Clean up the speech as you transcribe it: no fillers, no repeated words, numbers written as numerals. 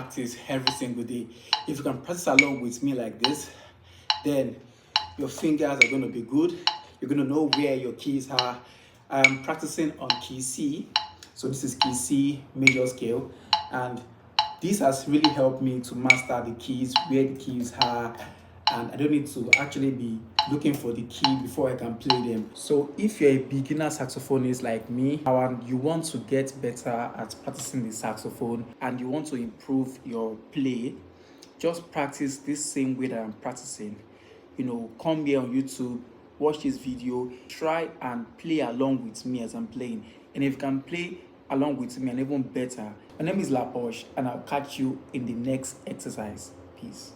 practice every single day. If you can practice along with me like this, then your fingers are going to be good. You're going to know where your keys are. I'm practicing on key C. So this is key C major scale, and this has really helped me to master the keys, where the keys are, and I don't need to actually be looking for the key before I can play them. So if you're a beginner saxophonist like me and you want to get better at practicing the saxophone and you want to improve your play, just practice this same way that I'm practicing. Come here on YouTube, watch this video, try and play along with me as I'm playing. And if you can play along with me and even better, my name is Laposh, and I'll catch you in the next exercise. Peace.